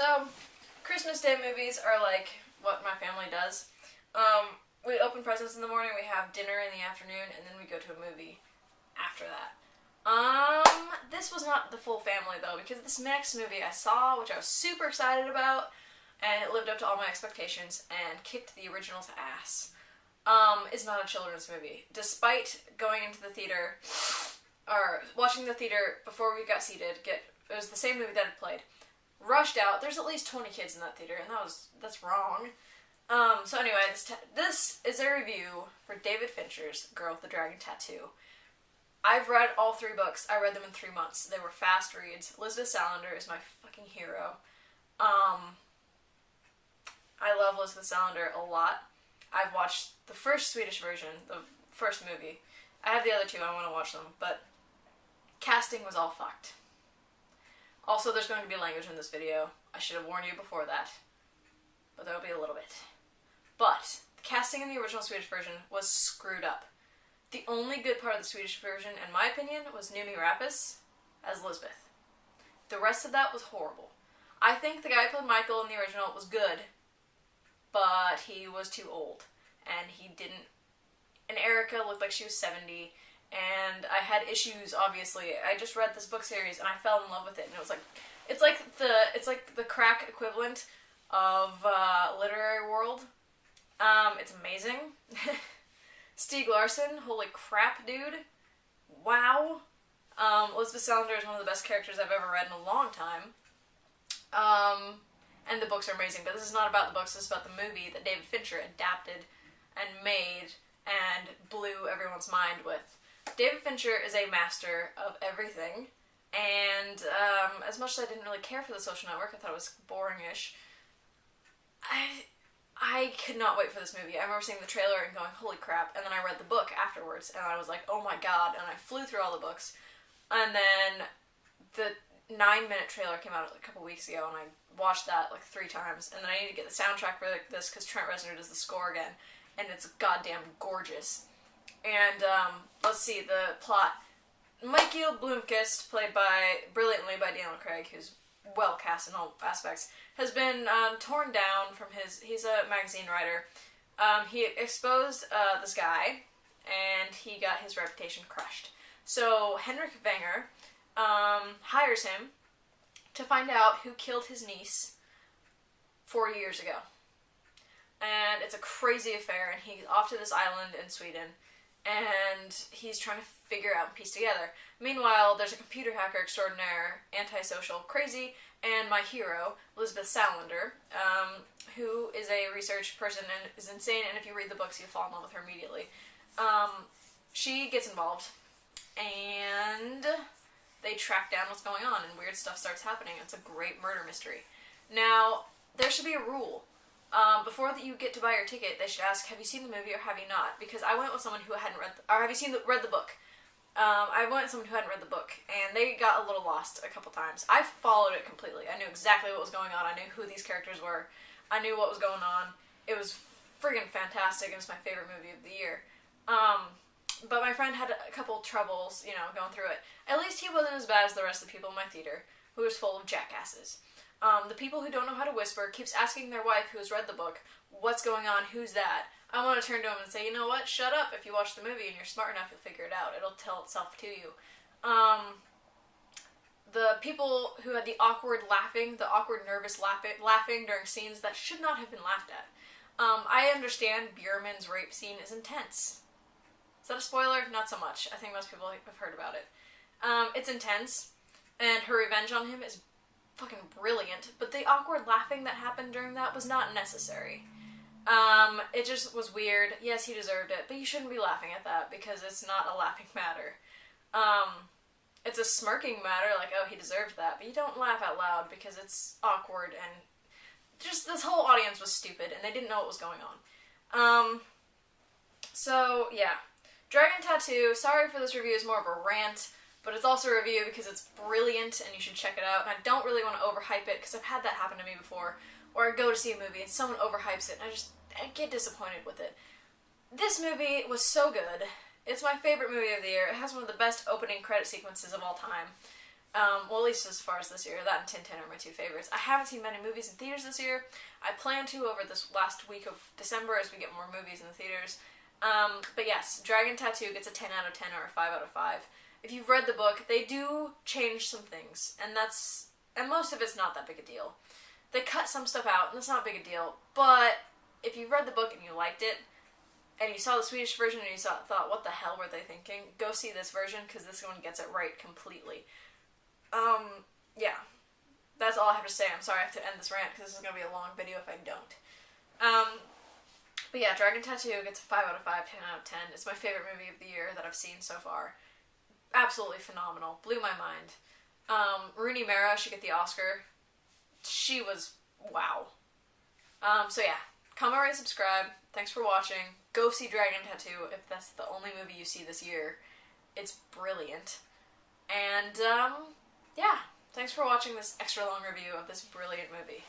So, Christmas Day movies are like what my family does. We open presents in the morning, we have dinner in the afternoon, and then we go to a movie after that. This was not the full family though, because this next movie I saw, which I was super excited about, and it lived up to all my expectations and kicked the original's ass, is not a children's movie. Despite going into the theater, or watching the theater before we got seated, it was the same movie that had played. Rushed out. There's at least 20 kids in that theater, and that's wrong. So anyway, this is a review for David Fincher's Girl with the Dragon Tattoo. I've read all 3 books. I read them in 3 months. They were fast reads. Lisbeth Salander is my fucking hero. I love Lisbeth Salander a lot. I've watched the first Swedish version, the first movie. I have the other 2, I want to watch them, but casting was all fucked. Also, there's going to be language in this video. I should have warned you before that. But there will be a little bit. But the casting in the original Swedish version was screwed up. The only good part of the Swedish version, in my opinion, was Noomi Rapace as Lisbeth. The rest of that was horrible. I think the guy who played Michael in the original was good, but he was too old. And he didn't... And Erica looked like she was 70, and I had issues, obviously. I just read this book series, and I fell in love with it, and it was like... It's like the crack equivalent of literary world. It's amazing. Stieg Larsson, holy crap, dude. Wow. Lisbeth Salander is one of the best characters I've ever read in a long time. And the books are amazing, but this is not about the books, this is about the movie that David Fincher adapted and made and blew everyone's mind with. David Fincher is a master of everything, and as much as I didn't really care for The Social Network, I thought it was boring-ish, I could not wait for this movie. I remember seeing the trailer and going, holy crap, and then I read the book afterwards, and I was like, oh my god, and I flew through all the books, and then the 9-minute trailer came out a couple weeks ago, and I watched that like 3 times, and then I need to get the soundtrack for this, because Trent Reznor does the score again, and it's goddamn gorgeous. And, let's see, the plot. Michael Blomkvist, played brilliantly by Daniel Craig, who's well cast in all aspects, has been torn down from he's a magazine writer. He exposed this guy, and he got his reputation crushed. So Henrik Wenger hires him to find out who killed his niece 40 years ago. And it's a crazy affair, and he's off to this island in Sweden, and he's trying to figure out and piece together. Meanwhile, there's a computer hacker extraordinaire, antisocial, crazy, and my hero, Lisbeth Salander, who is a research person and is insane, and if you read the books, you fall in love with her immediately. She gets involved, and they track down what's going on, and weird stuff starts happening. It's a great murder mystery. Now, there should be a rule. Before you get to buy your ticket, they should ask, have you seen the movie or have you not? Because I went with someone who hadn't read, or have you read the book? I went with someone who hadn't read the book, and they got a little lost a couple times. I followed it completely. I knew exactly what was going on. I knew who these characters were. I knew what was going on. It was friggin' fantastic, and it's my favorite movie of the year. But my friend had a couple troubles, you know, going through it. At least he wasn't as bad as the rest of the people in my theater, who was full of jackasses. The people who don't know how to whisper keeps asking their wife who has read the book, what's going on, who's that? I want to turn to him and say, you know what, shut up. If you watch the movie and you're smart enough, you'll figure it out. It'll tell itself to you. The people who had the awkward laughing, the awkward nervous laughing during scenes that should not have been laughed at. I understand Björman's rape scene is intense. Is that a spoiler? Not so much. I think most people have heard about it. It's intense, and her revenge on him is fucking brilliant, but the awkward laughing that happened during that was not necessary. It just was weird. Yes, he deserved it, but you shouldn't be laughing at that, because it's not a laughing matter. It's a smirking matter, like, oh, he deserved that, but you don't laugh out loud, because it's awkward, and just this whole audience was stupid, and they didn't know what was going on. So, yeah. Dragon Tattoo, sorry for this review, is more of a rant, but it's also a review because it's brilliant and you should check it out. And I don't really want to overhype it because I've had that happen to me before. Or I go to see a movie and someone overhypes it and I get disappointed with it. This movie was so good. It's my favorite movie of the year. It has one of the best opening credit sequences of all time. Well, at least as far as this year. That and Tintin are my two favorites. I haven't seen many movies in theaters this year. I plan to over this last week of December as we get more movies in the theaters. But yes, Dragon Tattoo gets a 10 out of 10 or a 5 out of 5. If you've read the book, they do change some things, and most of it's not that big a deal. They cut some stuff out, and that's not a big a deal, but if you read the book and you liked it, and you saw the Swedish version and you thought, what the hell were they thinking? Go see this version, because this one gets it right completely. Yeah. That's all I have to say. I'm sorry I have to end this rant, because this is going to be a long video if I don't. But yeah, Dragon Tattoo gets a 5 out of 5, 10 out of 10. It's my favorite movie of the year that I've seen so far. Absolutely phenomenal. Blew my mind. Rooney Mara should get the Oscar. She was wow. So yeah, comment, rate, subscribe. Thanks for watching. Go see Dragon Tattoo if that's the only movie you see this year. It's brilliant. And yeah, thanks for watching this extra long review of this brilliant movie.